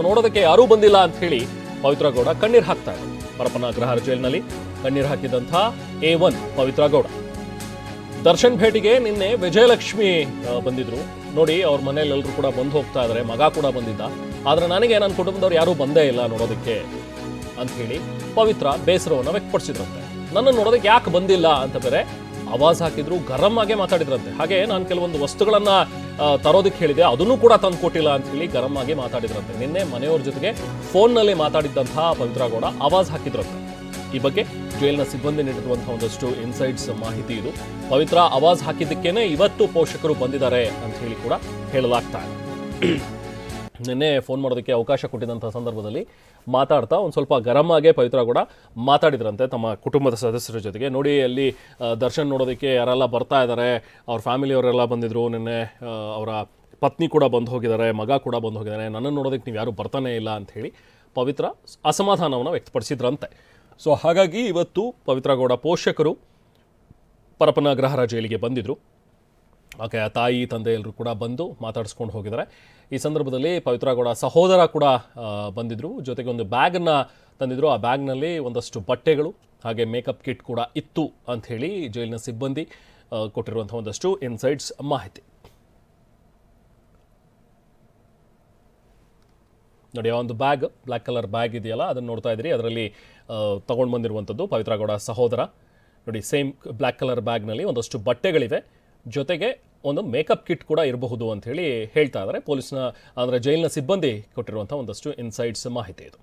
ನೋಡೋದಕ್ಕೆ ಯಾರೂ ಬಂದಿಲ್ಲ ಅಂತ ಹೇಳಿ ಪವಿತ್ರ ಗೌಡ ಕಣ್ಣೀರು ಹಾಕ್ತಾ ಇದ್ದಾರೆ. ಪರಪ್ಪನ ಅಗ್ರಹಾರ ಜೈಲಿನಲ್ಲಿ ಕಣ್ಣೀರು ಹಾಕಿದಂಥ A1 ಪವಿತ್ರ ಗೌಡ. ದರ್ಶನ್ ಭೇಟಿಗೆ ನಿನ್ನೆ ವಿಜಯಲಕ್ಷ್ಮಿ ಬಂದಿದ್ರು. ನೋಡಿ, ಅವ್ರ ಮನೇಲಿ ಎಲ್ಲರೂ ಕೂಡ ಬಂದು ಹೋಗ್ತಾ ಇದ್ದಾರೆ, ಮಗ ಕೂಡ ಬಂದಿದ್ದ. ಆದ್ರೆ ನನಗೆ ನನ್ನ ಕುಟುಂಬದವ್ರು ಯಾರೂ ಬಂದೇ ಇಲ್ಲ ನೋಡೋದಕ್ಕೆ ಅಂತ ಹೇಳಿ ಪವಿತ್ರ ಬೇಸರವನ್ನು ವ್ಯಕ್ತಪಡಿಸಿದ್ರಂತೆ. ನನ್ನ ನೋಡೋದಕ್ಕೆ ಯಾಕೆ ಬಂದಿಲ್ಲ ಅಂತ ಬೇರೆ ಆವಾಜ್ ಹಾಕಿದ್ರು, ಗರಂ ಆಗೇ ಮಾತಾಡಿದ್ರಂತೆ. ಹಾಗೆ ನಾನು ಕೆಲವೊಂದು ವಸ್ತುಗಳನ್ನ ತರೋದಕ್ಕೆ ಹೇಳಿದೆ, ಅದನ್ನು ಕೂಡ ತಂದು ಕೊಟ್ಟಿಲ್ಲ ಅಂತ ಹೇಳಿ ಗರಂ ಆಗಿ ಮಾತಾಡಿದ್ರಂತೆ. ನಿನ್ನೆ ಮನೆಯವ್ರ ಜೊತೆಗೆ ಫೋನ್ನಲ್ಲಿ ಮಾತಾಡಿದ್ದಂತಹ ಪವಿತ್ರ ಗೌಡ ಆವಾಜ್ ಹಾಕಿದ್ರಂತೆ. ಈ ಬಗ್ಗೆ ಜೈಲಿನ ಸಿಬ್ಬಂದಿ ನೀಡಿರುವಂತಹ ಒಂದಷ್ಟು ಇನ್ಸೈಟ್ಸ್ ಮಾಹಿತಿ ಇದು. ಪವಿತ್ರ ಆವಾಜ್ ಹಾಕಿದ್ದಕ್ಕೇನೆ ಇವತ್ತು ಪೋಷಕರು ಬಂದಿದ್ದಾರೆ ಅಂತ ಹೇಳಿ ಕೂಡ ಹೇಳಲಾಗ್ತಾ ಇದೆ. ನಿನ್ನೆ ಫೋನ್ ಮಾಡೋದಕ್ಕೆ ಅವಕಾಶ ಕೊಟ್ಟಿದ್ದಂಥ ಸಂದರ್ಭದಲ್ಲಿ ಮಾತಾಡ್ತಾ ಒಂದು ಸ್ವಲ್ಪ ಗರಂ ಆಗೇ ಪವಿತ್ರ ಕೂಡ ಮಾತಾಡಿದ್ರಂತೆ ತಮ್ಮ ಕುಟುಂಬದ ಸದಸ್ಯರ ಜೊತೆಗೆ. ನೋಡಿ, ಅಲ್ಲಿ ದರ್ಶನ್ ನೋಡೋದಕ್ಕೆ ಯಾರೆಲ್ಲ ಬರ್ತಾ ಇದ್ದಾರೆ, ಅವ್ರ ಫ್ಯಾಮಿಲಿಯವರೆಲ್ಲ ಬಂದಿದ್ರು. ನಿನ್ನೆ ಅವರ ಪತ್ನಿ ಕೂಡ ಬಂದು ಹೋಗಿದ್ದಾರೆ, ಮಗ ಕೂಡ ಬಂದು ಹೋಗಿದ್ದಾರೆ. ನನ್ನನ್ನು ನೋಡೋದಕ್ಕೆ ನೀವು ಯಾರೂ ಬರ್ತಾನೇ ಇಲ್ಲ ಅಂತ ಹೇಳಿ ಪವಿತ್ರ ಅಸಮಾಧಾನವನ್ನು ವ್ಯಕ್ತಪಡಿಸಿದ್ರಂತೆ. ಸೊ ಹಾಗಾಗಿ ಇವತ್ತು ಪವಿತ್ರ ಗೌಡ ಪೋಷಕರು ಪರಪ್ಪನ ಅಗ್ರಹಾರ ಜೈಲಿಗೆ ಬಂದಿದ್ದರು. ಆಕೆ ತಾಯಿ ತಂದೆ ಎಲ್ಲರೂ ಕೂಡ ಬಂದು ಮಾತಾಡಿಸ್ಕೊಂಡು ಹೋಗಿದ್ದಾರೆ. ಈ ಸಂದರ್ಭದಲ್ಲಿ ಪವಿತ್ರ ಗೌಡ ಸಹೋದರ ಕೂಡ ಬಂದಿದ್ದರು. ಜೊತೆಗೆ ಒಂದು ಬ್ಯಾಗನ್ನು ತಂದಿದ್ರು. ಆ ಬ್ಯಾಗ್ನಲ್ಲಿ ಒಂದಷ್ಟು ಬಟ್ಟೆಗಳು ಹಾಗೆ ಮೇಕಪ್ ಕಿಟ್ ಕೂಡ ಇತ್ತು ಅಂಥೇಳಿ ಜೈಲಿನ ಸಿಬ್ಬಂದಿ ಕೊಟ್ಟಿರುವಂಥ ಒಂದಷ್ಟು ಇನ್ಸೈಟ್ಸ್ ಮಾಹಿತಿ. ನೋಡಿ, ಆ ಒಂದು ಬ್ಯಾಗ್, ಬ್ಲ್ಯಾಕ್ ಕಲರ್ ಬ್ಯಾಗ್ ಇದೆಯಲ್ಲ, ಅದನ್ನು ನೋಡ್ತಾ ಇದ್ರಿ. ಅದರಲ್ಲಿ ತೊಗೊಂಡು ಬಂದಿರುವಂಥದ್ದು ಪವಿತ್ರ ಗೌಡ ಸಹೋದರ. ನೋಡಿ, ಸೇಮ್ ಬ್ಲ್ಯಾಕ್ ಕಲರ್ ಬ್ಯಾಗ್ನಲ್ಲಿ ಒಂದಷ್ಟು ಬಟ್ಟೆಗಳಿವೆ, ಜೊತೆಗೆ ಒಂದು ಮೇಕಪ್ ಕಿಟ್ ಕೂಡ ಇರಬಹುದು ಅಂತ ಹೇಳಿ ಹೇಳ್ತಾ ಇದ್ದಾರೆ ಪೊಲೀಸ್ನ, ಅಂದರೆ ಜೈಲಿನ ಸಿಬ್ಬಂದಿ ಕೊಟ್ಟಿರುವಂಥ ಒಂದಷ್ಟು ಇನ್ಸೈಟ್ಸ್ ಮಾಹಿತಿ ಇದು.